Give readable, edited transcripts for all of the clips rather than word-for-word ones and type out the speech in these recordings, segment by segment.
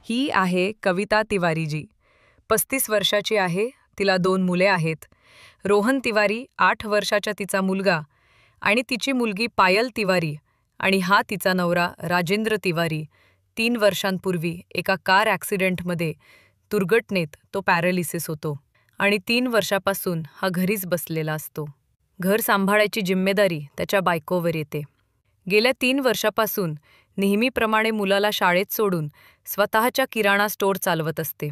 ही आहे कविता तिवारीजी. 35 वर्षाची आहे. तिला 2 मुले आहेत. रोहन तिवारी 8 वर्षाचा तिचा मुलगा आणि तिची मुलगी पायल तिवारी आणि हा तिचा नवरा राजेंद्र तिवारी 3 वर्षांपूर्वी एका कार ॲक्सिडेंटमध्ये दुर्घटनेत तो पॅरालिसिस होतो आणि 3 वर्षापासून हा घरीच बसलेला असतो. घर सांभाळायची जिम्मेदारी त्याच्या बायकोवर येते. गेल्या 3 वर्षापासून नेहमीप्रमाणे मुलाला शाळेत सोडून स्वतःच्या किराणा स्टोअर चालवत असते.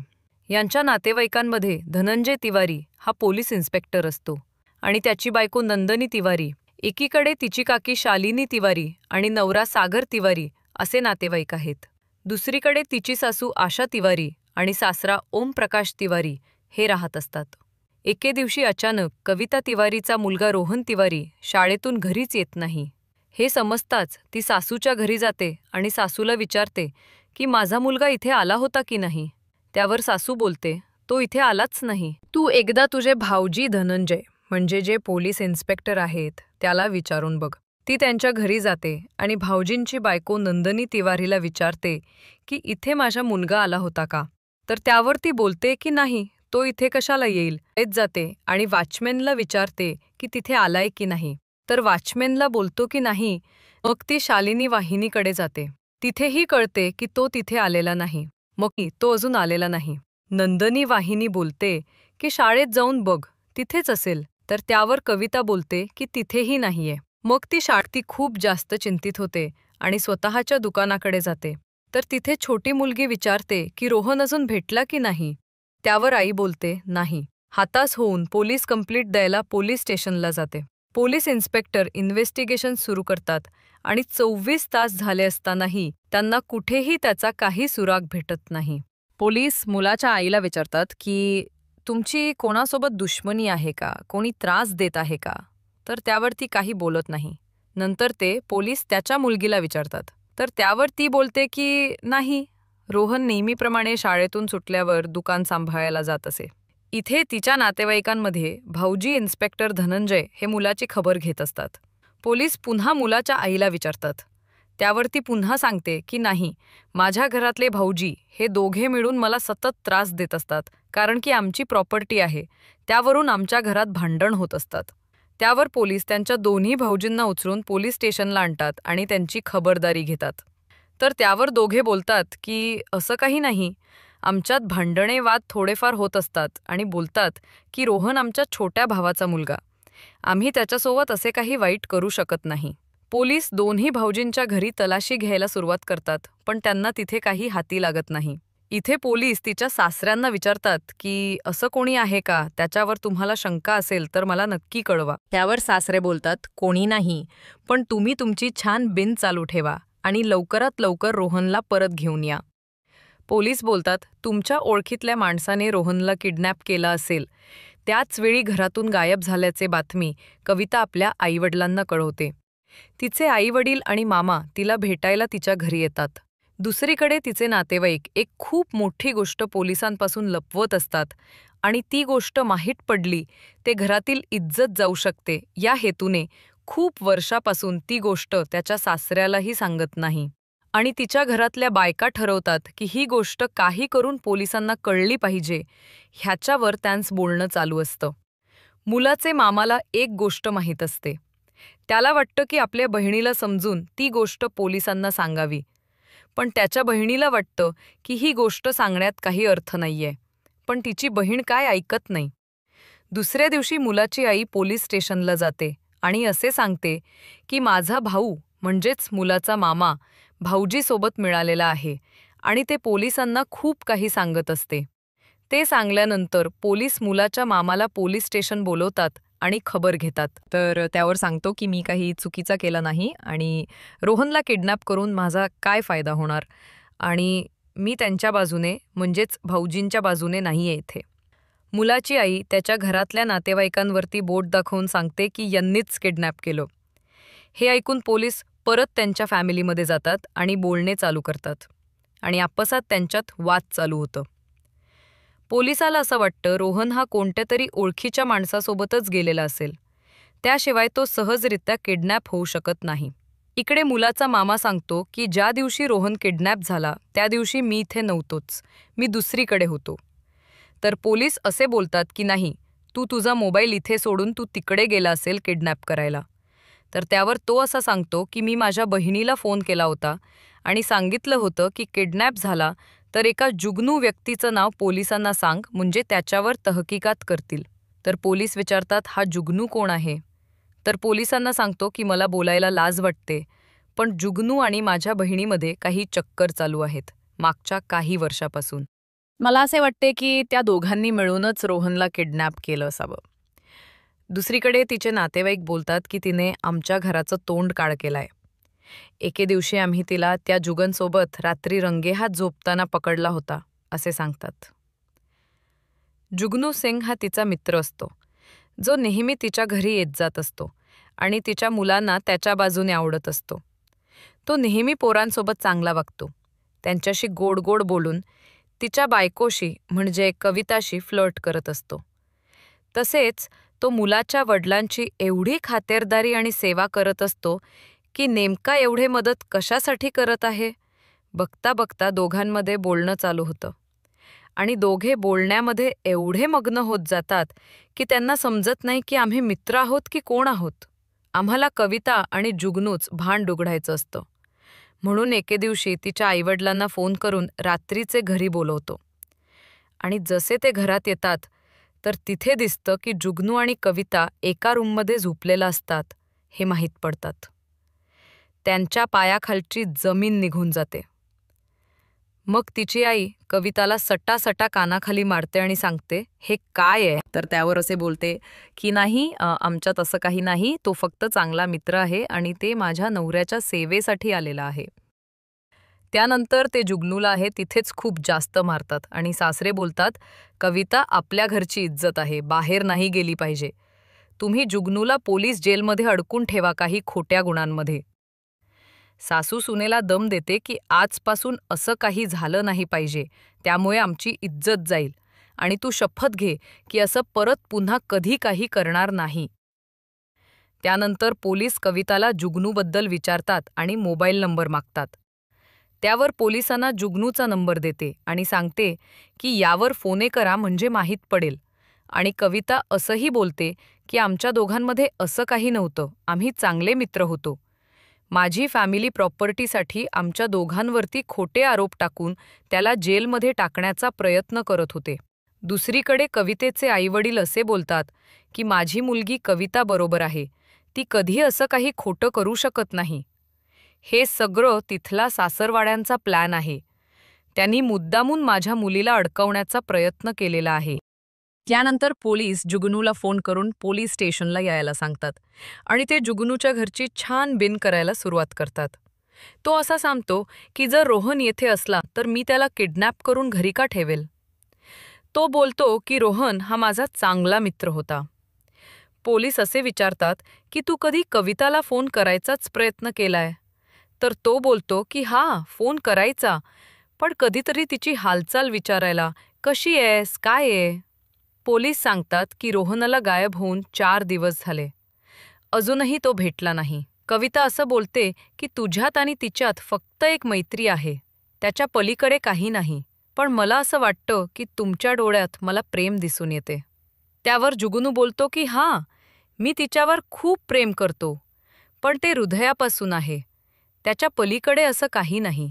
यांच्या नातेवाईकांमध्ये धनंजय तिवारी हा पोलीस इन्स्पेक्टर असतो आणि त्याची बायको नंदनी तिवारी, एकीकडे तिची काकी शालिनी तिवारी आणि नवरा सागर तिवारी असे नातेवाईक आहेत. दुसरीकडे तिची सासू आशा तिवारी आणि सासरा ओमप्रकाश तिवारी हे राहत असतात. एके दिवशी अचानक कविता तिवारीचा मुलगा रोहन तिवारी शाळेतून घरीच येत नाही. हे समजताच ती सासूच्या घरी जाते आणि सासूला विचारते की माझा मुलगा इथे आला होता की नाही. त्यावर सासू बोलते, तो इथे आलाच नाही. तू एकदा तुझे भाऊजी धनंजय म्हणजे जे पोलीस इन्स्पेक्टर आहेत त्याला विचारून बघ. ती त्यांच्या घरी जाते आणि भाऊजींची बायको नंदनी तिवारीला विचारते की इथे माझा मुलगा आला होता का. तर त्यावर ती बोलते की नाही, तो इथे कशाला येईल. येत जाते आणि वॉचमॅनला विचारते की तिथे आलाय की नाही. तर वॉचमॅनला बोलतो की नाही. मग ती शालिनी वाहिनीकडे जाते. तिथेही कळते की तो तिथे आलेला नाही. मग तो अजून आलेला नाही. नंदनी वाहिनी बोलते की शाळेत जाऊन बघ, तिथेच असेल. तर त्यावर कविता बोलते की तिथेही नाहीये. मग ती खूप जास्त चिंतित होते आणि स्वतःच्या दुकानाकडे जाते. तर तिथे छोटी मुलगी विचारते की रोहन अजून भेटला की नाही. त्यावर आई बोलते नाही. हातास होऊन पोलीस कंप्लेंट द्यायला पोलीस स्टेशनला जाते. पोलीस इन्स्पेक्टर इन्व्हेस्टिगेशन सुरू करतात आणि 24 तास झाले असतानाही त्यांना कुठेही त्याचा काही सुराग भेटत नाही. पोलीस मुलाच्या आईला विचारतात की तुमची कोणासोबत दुश्मनी आहे का, कोणी त्रास देत आहे का. तर त्यावर ती काही बोलत नाही. नंतर ते पोलीस त्याच्या मुलगीला विचारतात. तर त्यावर ती बोलते की नाही, रोहन नेहमीप्रमाणे शाळेतून सुटल्यावर दुकान सांभाळायला जात असे. इथे तिच्या नातेवाईकांमध्ये भाऊजी इन्स्पेक्टर धनंजय हे मुलाची खबर घेत असतात. पोलीस पुन्हा मुलाच्या आईला विचारतात. त्यावर ती पुन्हा सांगते की नाही, माझ्या घरातले भाऊजी हे दोघे मिळून मला सतत त्रास देत असतात, कारण की आमची प्रॉपर्टी आहे, त्यावरून आमच्या घरात भांडण होत असतात. त्यावर पोलीस त्यांच्या दोन्ही भाऊजींना उचलून पोलीस स्टेशनला आणतात आणि त्यांची खबरदारी घेतात. तर त्यावर दोघे बोलतात की असं काही नाही, आमच्यात भांडणे वाद थोडेफार होत असतात आणि बोलतात की रोहन आमच्या छोट्या भावाचा मुलगा, आम्ही त्याच्यासोबत असे काही वाईट करू शकत नाही. पोलीस दोन्ही भाऊजींच्या घरी तलाशी घ्यायला सुरुवात करतात, पण त्यांना तिथे काही हाती लागत नाही. इथे पोलीस तिच्या सासऱ्यांना विचारतात की असं कोणी आहे का, त्याच्यावर तुम्हाला शंका असेल तर मला नक्की कळवा. त्यावर सासरे बोलतात कोणी नाही, पण तुम्ही तुमची छान बिन चालू ठेवा आणि लवकरात लवकर रोहनला परत घेऊन या. पोलीस बोलतात तुमच्या ओळखीतल्या माणसाने रोहनला किडनॅप केला असेल. त्याच वेळी घरातून गायब झाल्याचे बातमी कविता आपल्या आईवडिलांना कळवते. तिचे आईवडील आणि मामा तिला भेटायला तिच्या घरी येतात. दुसरीकडे तिचे नातेवाईक एक खूप मोठी गोष्ट पोलिसांपासून लपवत असतात आणि ती गोष्ट माहीत पडली ते घरातील इज्जत जाऊ शकते या हेतूने खूप वर्षापासून ती गोष्ट त्याच्या सासऱ्यालाही सांगत नाही. आणि तिच्या घरातल्या बायका ठरवतात की ही गोष्ट काही करून पोलिसांना कळली पाहिजे. ह्याच्यावर त्यांचं बोलणं चालू असतं. मुलाचे मामाला एक गोष्ट माहीत असते. त्याला वाटतं की आपल्या बहिणीला समजून ती गोष्ट पोलिसांना सांगावी, पण त्याच्या बहिणीला वाटतं की ही गोष्ट सांगण्यात काही अर्थ नाहीये, पण तिची बहीण काय ऐकत नाही. दुसऱ्या दिवशी मुलाची आई पोलीस स्टेशनला जाते आणि असे सांगते की माझा भाऊ म्हणजेच मुलाचा मामा भाऊजीसोबत मिळालेला आहे आणि ते पोलिसांना खूप काही सांगत असते. ते सांगल्यानंतर पोलीस मुलाच्या मामाला पोलीस स्टेशन बोलवतात आणि खबर घेतात. तर त्यावर सांगतो की मी काही चुकीचा केला नाही आणि रोहनला किडनॅप करून माझा काय फायदा होणार आणि मी त्यांच्या बाजूने म्हणजेच भाऊजींच्या बाजूने नाहीये इथे. मुलाची आई त्याच्या घरातल्या नातेवाईकांवरती बोट दाखवून सांगते की यांनीच किडनॅप केलं. हे ऐकून पोलीस परत त्यांच्या फॅमिलीमध्ये जातात आणि बोलणे चालू करतात आणि आपसात त्यांच्यात वाद चालू होतं. पोलिसाला असं वाटतं रोहन हा कोणत्या तरी ओळखीच्या माणसासोबतच गेलेला असेल, त्याशिवाय तो सहजरित्या किडनॅप होऊ शकत नाही. इकडे मुलाचा मामा सांगतो की ज्या दिवशी रोहन किडनॅप झाला त्या दिवशी मी इथे नव्हतोच, मी दुसरीकडे होतो. तर पोलीस असे बोलतात की नाही, तू तुझा मोबाईल इथे सोडून तू तिकडे गेला असेल किडनॅप करायला. तर त्यावर तो असा सांगतो की मी माझ्या बहिणीला फोन केला होता आणि सांगितलं होतं की किडनॅप झाला तर एका जुगनू व्यक्तीचं नाव पोलिसांना सांग, म्हणजे त्याच्यावर तहकीकात करतील. तर पोलीस विचारतात, हा जुगनू कोण आहे? तर पोलिसांना सांगतो की मला बोलायला लाज वाटते, पण जुगनू आणि माझ्या बहिणीमध्ये काही चक्कर चालू आहेत मागच्या काही वर्षापासून. मला असे वाटते की त्या दोघांनी मिळूनच रोहनला किडनॅप केलं असावं. दुसरीकडे तिचे नातेवाईक बोलतात की तिने आमच्या घराचं तोंड काळ केलंय. एके दिवशी आम्ही तिला त्या जुगनसोबत रात्री रंगेहात झोपताना पकडला होता, असे सांगतात. जुगनू सिंग हा तिचा मित्र असतो, जो नेहमी तिच्या घरी येत जात असतो आणि तिच्या मुलांना त्याच्या बाजूने आवडत असतो. तो नेहमी पोरांसोबत चांगला वागतो, त्यांच्याशी गोड गोड बोलून तिच्या बायकोशी म्हणजे कविताशी फ्लर्ट करत असतो. तसेच तो मुलाच्या वडिलांची एवढी खातेरदारी आणि सेवा करत असतो की नेमका एवढे मदत कशासाठी करत आहे. बघता बघता दोघांमध्ये बोलणं चालू होतं आणि दोघे बोलण्यामध्ये एवढे मग्न होत जातात की त्यांना समजत नाही की आम्ही मित्र आहोत की कोण आहोत. आम्हाला कविता आणि जुगनूच भान डुगडायचं असतं. म्हणून एके दिवशी तिच्या आईवडिलांना फोन करून रात्रीचे घरी बोलवतो आणि जसे ते घरात येतात तर तिथे दिसतं की जुगनू आणि कविता एका रूममध्ये झोपलेला असतात हे माहीत पडतात. त्यांच्या पायाखालची जमीन निघून जाते. मग तिची आई कविताला सटासटा कानाखाली मारते आणि सांगते, हे काय आहे? तर त्यावर असे बोलते की नाही, आमच्यात असं काही नाही, तो फक्त चांगला मित्र आहे आणि ते माझ्या नवऱ्याच्या सेवेसाठी आलेला आहे. त्यानंतर ते जुगनूला आहे तिथेच खूप जास्त मारतात आणि सासरे बोलतात, कविता आपल्या घरची इज्जत आहे, बाहेर नाही गेली पाहिजे. तुम्ही जुगनूला पोलीस जेलमध्ये अडकून ठेवा काही खोट्या गुणांमध्ये. सासू सुनेला दम देते की आजपासून असं काही झालं नाही पाहिजे, त्यामुळे आमची इज्जत जाईल आणि तू शपथ घे की असं परत पुन्हा कधी काही करणार नाही. त्यानंतर पोलीस कविताला जुगनूबद्दल विचारतात आणि मोबाईल नंबर मागतात. त्यावर पोलिसांना जुगनूचा नंबर देते आणि सांगते की यावर फोने करा म्हणजे माहीत पडेल. आणि कविता असंही बोलते की आमच्या दोघांमध्ये असं काही नव्हतं, आम्ही चांगले मित्र होतो. माझी फॅमिली प्रॉपर्टीसाठी आमच्या दोघांवरती खोटे आरोप टाकून त्याला जेलमध्ये टाकण्याचा प्रयत्न करत होते. दुसरीकडे कवितेचे आईवडील असे बोलतात की माझी मुलगी कविता बरोबर आहे, ती कधी असं काही खोटं करू शकत नाही. हे सगळं तिथला सासरवाड्यांचा प्लॅन आहे. त्यांनी मुद्दामून माझ्या मुलीला अडकवण्याचा प्रयत्न केलेला आहे. त्यानंतर पोलीस जुगनूला फोन करून पोलीस स्टेशनला यायला सांगतात आणि ते जुगनूच्या घरची छान बिन करायला सुरुवात करतात. तो असा सांगतो की जर रोहन येथे असला तर मी त्याला किडनॅप करून घरी का ठेवेल. तो बोलतो की रोहन हा माझा चांगला मित्र होता. पोलीस असे विचारतात की तू कधी कविताला फोन करायचाच प्रयत्न केलाय. तर तो बोलतो की फोन करायचा, पण कधीतरी तिची हालचाल विचारायला, कशी आहेस, काय आहे. पोलीस सांगतात की रोहनला गायब होऊन 4 दिवस झाले, अजूनही तो भेटला नाही. कविता असं बोलते की तुझ्यात आणि तिच्यात फक्त एक मैत्री आहे, त्याच्या पलीकडे काही नाही, पण मला असं वाटतं की तुमच्या डोळ्यात मला प्रेम दिसून येते. त्यावर जुगनू बोलतो की मी तिच्यावर खूप प्रेम करतो, पण ते हृदयापासून आहे, त्याच्या पलीकडे असं काही नाही.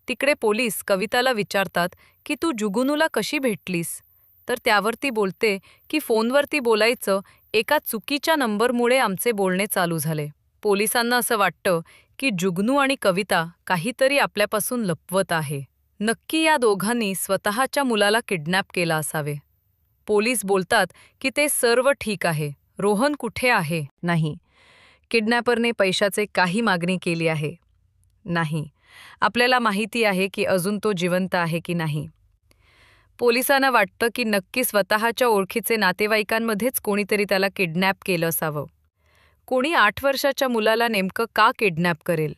तिकडे पोलीस कविताला विचारतात की तू जुगनूला कशी भेटलीस. तर त्यावरती बोलते की फोनवरती बोलायचं एका चुकीच्या नंबरमुळे आमचे बोलणे चालू झाले. पोलिसांना असं वाटतं की जुगनू आणि कविता काहीतरी आपल्यापासून लपवत आहे. नक्की या दोघांनी स्वतःच्या मुलाला किडनॅप केला असावे. पोलीस बोलतात की ते सर्व ठीक आहे, रोहन कुठे आहे. नाही. किडनॅपरने पैशाचे काही मागणी केली आहे. नाही. आपल्याला माहिती आहे की अजून तो जिवंत आहे की नाही. पोलिसांना वाटतं की नक्की स्वतःच्या ओळखीचे नातेवाईकांमध्येच कोणीतरी त्याला किडनॅप केलं असावं. कोणी 8 वर्षाच्या मुलाला नेमकं का किडनॅप करेल.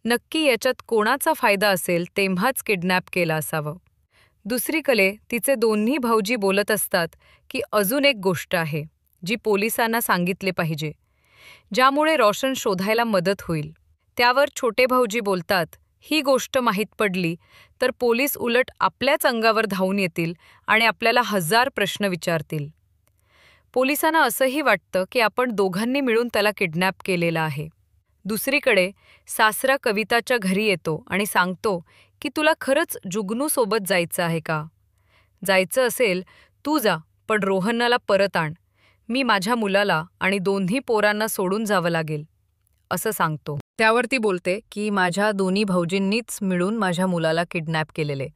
नक्की याच्यात कोणाचा फायदा असेल तेव्हाच किडनॅप केलं असावं. दुसरीकडे तिचे दोन्ही भाऊजी बोलत असतात की अजून एक गोष्ट आहे जी पोलिसांना सांगितले पाहिजे, ज्यामुळे रोशन शोधायला मदत होईल. त्यावर छोटे भाऊजी बोलतात, ही गोष्ट माहीत पडली तर पोलीस उलट आपल्याच अंगावर धावून येतील आणि आपल्याला 1000 प्रश्न विचारतील. पोलिसांना असंही वाटतं की आपण दोघांनी मिळून त्याला किडनॅप केलेला आहे. दुसरीकडे सासरा कविताच्या घरी येतो आणि सांगतो की तुला खरंच जुगनूसोबत जायचं आहे का? जायचं असेल तू जा, पण रोहनला परत आण. मी माझ्या मुलाला आणि दोन्ही पोरांना सोडून जावं लागेल, असं सांगतो. त्यावर ती बोलते की माझ्या दोन्ही भाऊजींनीच मिळून माझ्या मुलाला किडनॅप केलेले,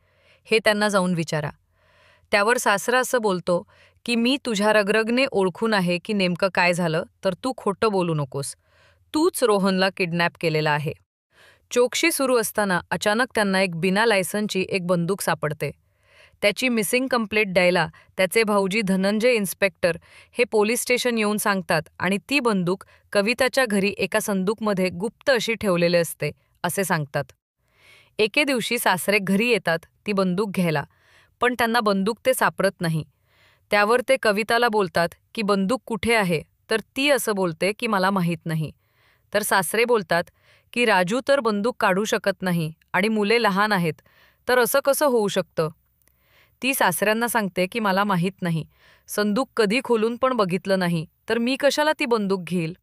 हे त्यांना जाऊन विचारा. त्यावर सासरा असं बोलतो की मी तुझ्या रगरगने ओळखून आहे की नेमकं काय झालं, तर तू खोटं बोलू नकोस. तूच रोहनला किडनॅप केलेला आहे. चौकशी सुरू असताना अचानक त्यांना एक बिना लायसनची एक बंदूक सापडते. त्याची मिसिंग कंप्लेंट द्यायला त्याचे भाऊजी धनंजय इन्स्पेक्टर हे पोलीस स्टेशन येऊन सांगतात आणि ती बंदूक कविताच्या घरी एका संदूकमध्ये गुप्त अशी ठेवलेली असते, असे सांगतात. एके दिवशी सासरे घरी येतात ती बंदूक घ्यायला, पण त्यांना बंदूक ते सापडत नाही. त्यावर ते कविताला बोलतात की बंदूक कुठे आहे, तर ती असं बोलते की मला माहीत नाही. तर सासरे बोलतात की राजू तर बंदूक काढू शकत नाही आणि मुले लहान आहेत, तर असं कसं होऊ शकतं? ती सासऱ्यांना सांगते की मला माहीत नाही, संदूक कधी खोलून पण बघितलं नाही, तर मी कशाला ती बंदूक घेईल?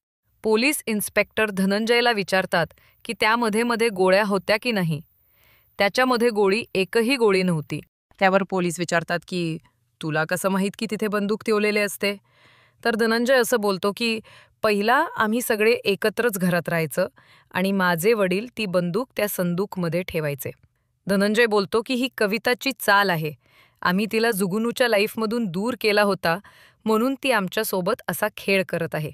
पोलीस इन्स्पेक्टर धनंजयला विचारतात की त्यामध्ये मध्ये गोळ्या होत्या की नाही. त्याच्यामध्ये एकही गोळी नव्हती. त्यावर पोलीस विचारतात की तुला कसं माहीत की तिथे बंदूक ठेवलेले असते? तर धनंजय असं बोलतो की पहिला आम्ही सगळे एकत्रच घरात राहायचं आणि माझे वडील ती बंदूक त्या संदूकमध्ये ठेवायचे. धनंजय बोलतो की ही कविताची चाल आहे. आम्ही तिला जुगनूच्या लाईफमधून दूर केला होता, म्हणून ती आमच्यासोबत असा खेळ करत आहे.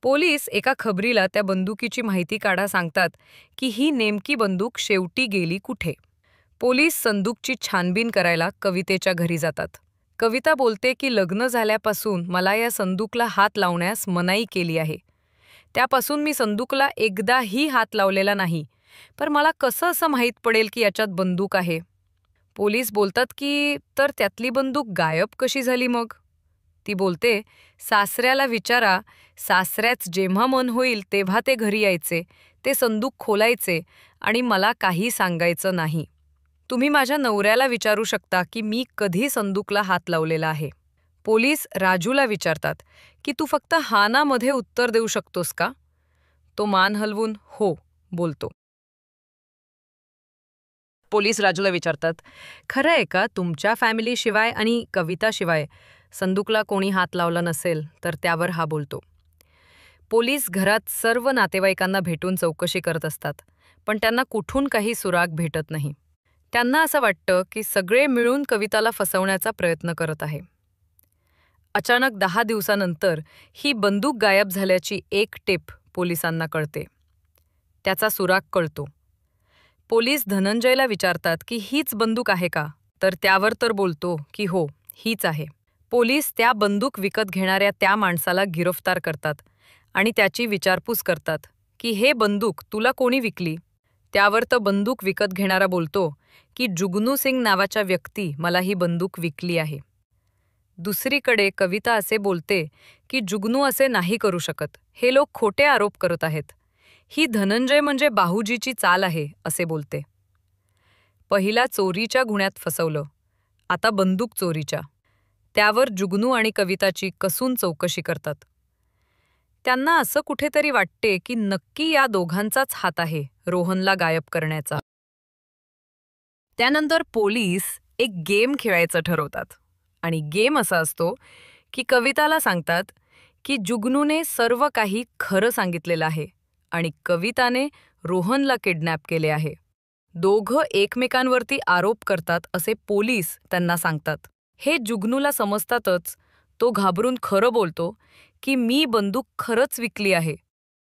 पोलीस एका खबरीला त्या बंदुकीची माहिती काढा सांगतात की ही नेमकी बंदूक शेवटी गेली कुठे. पोलीस संदूकची छानबीन करायला कवितेच्या घरी जातात. कविता बोलते की लग्न झाल्यापासून मला या संदूकला हात लावण्यास मनाई केली आहे. त्यापासून मी संदूकला एकदाही हात लावलेला नाही, पण मला कसं असं माहीत पडेल की याच्यात बंदूक आहे? पोलीस बोलतात की तर त्यातली बंदूक गायब कशी झाली मग? ती बोलते, सासऱ्याला विचारा. सासऱ्याच जेव्हा मन होईल तेव्हा ते घरी यायचे, ते संदूक खोलायचे आणि मला काही सांगायचं नाही. तुम्ही माझ्या नवऱ्याला विचारू शकता की मी कधी संदूकला हात लावलेला आहे. पोलीस राजूला विचारतात की तू फक्त हा ना मध्ये उत्तर देऊ शकतोस का? तो मान हलवून हो बोलतो. पोलीस राजूला विचारतात, खरं आहे का तुमच्या फॅमिलीशिवाय आणि कविताशिवाय संदूकला कोणी हात लावला नसेल? तर त्यावर हा बोलतो. पोलीस घरात सर्व नातेवाईकांना भेटून चौकशी करत असतात, पण त्यांना कुठून काही सुराग भेटत नाही. त्यांना असं वाटतं की सगळे मिळून कविताला फसवण्याचा प्रयत्न करत आहे. अचानक 10 दिवसानंतर ही बंदूक गायब झाल्याची एक टिप पोलिसांना कळते. त्याचा सुराग कळतो. पोलीस धनंजयला विचारतात की हीच बंदूक आहे का? तर त्यावर तर बोलतो की हो, हीच आहे. पोलीस त्या बंदूक विकत घेणाऱ्या त्या माणसाला गिरफ्तार करतात आणि त्याची विचारपूस करतात की हे बंदूक तुला कोणी विकली? त्यावर तर बंदूक विकत घेणारा बोलतो की जुगनू सिंग नावाच्या व्यक्ती मला ही बंदूक विकली आहे. दुसरीकडे कविता असे बोलते की जुगनू असे नाही करू शकत, हे लोक खोटे आरोप करत आहेत. ही धनंजय म्हणजे बाहूजीची चाल आहे, असे बोलते. पहिला चोरीच्या गुन्ह्यात फसवलं, आता बंदूक चोरीच्या. त्यावर जुगनू आणि कविताची कसून चौकशी करतात. त्यांना असं कुठेतरी वाटते की नक्की या दोघांचाच हात आहे रोहनला गायब करण्याचा. त्यानंतर पोलीस एक गेम खेळायचं ठरवतात आणि गेम असा असतो की कविताला सांगतात की जुगनूने सर्व काही खरं सांगितलेलं आहे आणि कविताने रोहनला किडनॅप केले आहे. दोघं एकमेकांवरती आरोप करतात असे पोलीस त्यांना सांगतात. हे जुगनूला समजतातच. तो घाबरून खरं बोलतो की मी बंदूक खरंच विकली आहे,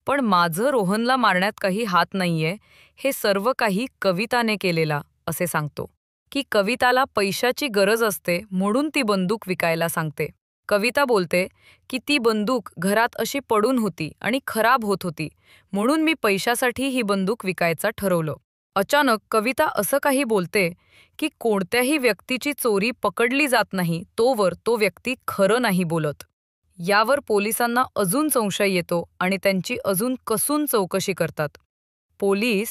पण माझं रोहनला मारण्यात काही हात नाहीये, हे सर्व काही कविताने केलेला, असे सांगतो. की कविताला पैशाची गरज असते म्हणून ती बंदूक विकायला सांगते. कविता बोलते की ती बंदूक घरात अशी पडून होती आणि खराब होत होती, म्हणून मी पैशासाठी ही बंदूक विकायचं ठरवलं. अचानक कविता असं काही बोलते की कोणत्याही व्यक्तीची चोरी पकडली जात नाही तोवर तो व्यक्ती खरं नाही बोलत. यावर पोलिसांना अजून संशय येतो आणि त्यांची अजून कसून चौकशी करतात. पोलीस,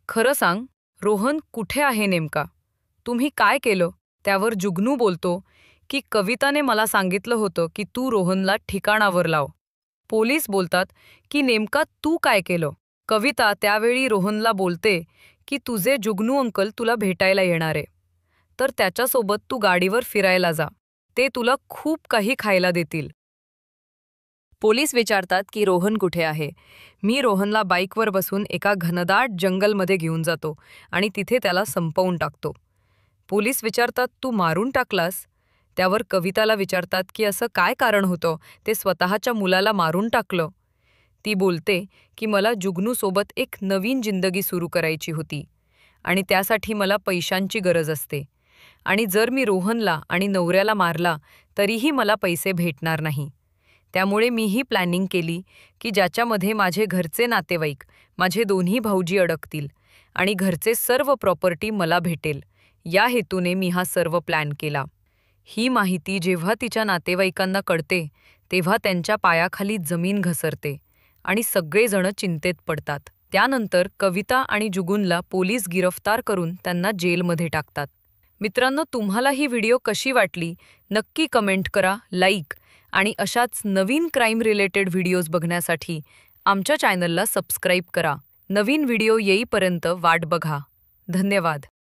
खरं सांग, रोहन कुठे आहे नेमका? तुम्ही काय केलं? त्यावर जुगनू बोलतो की कविताने मला सांगितलं होतं की तू रोहनला ठिकाणावर लाव. पोलीस बोलतात की नेमका तू काय केलं? कविता त्यावेळी रोहनला बोलते की तुझे जुगनू अंकल तुला भेटायला येणार आहे, तर त्याच्यासोबत तू गाडीवर फिरायला जा. ते तुला खूप काही खायला देतील. पोलीस विचारतात की रोहन कुठे आहे. मी रोहनला बाईकवर बसून एका घनदाट जंगलमध्ये घेऊन जातो आणि तिथे त्याला संपवून टाकतो. पोलीस विचारतात तू मारून टाकलास? त्यावर कविताला विचारतात की असं काय कारण होतं ते स्वतःच्या मुलाला मारून टाकलं. ती बोलते की मला जुगनूसोबत एक नवीन जिंदगी सुरू करायची होती आणि त्यासाठी मला पैशांची गरज असते, आणि जर मी रोहनला आणि नवऱ्याला मारला तरीही मला पैसे भेटणार नाही. त्यामुळे मी ही प्लॅनिंग केली की ज्याच्यामध्ये माझे घरचे नातेवाईक, माझे दोन्ही भाऊजी अडकतील आणि घरचे सर्व प्रॉपर्टी मला भेटेल. या हेतूने मी हा सर्व प्लॅन केला. ही माहिती जेव्हा तिच्या नातेवाईकांना कळते तेव्हा त्यांच्या पायाखाली जमीन घसरते आणि सगळेजण चिंतेत पडतात. त्यानंतर कविता आणि जुगुनला पोलीस गिरफ्तार करून त्यांना जेलमध्ये टाकतात. मित्रांनो, तुम्हाला ही व्हिडिओ कशी वाटली नक्की कमेंट करा, लाईक, आणि अशाच नवीन क्राईम रिलेटेड व्हिडिओज बघण्यासाठी आमच्या चॅनलला सबस्क्राईब करा. नवीन व्हिडिओ येईपर्यंत वाट बघा. धन्यवाद.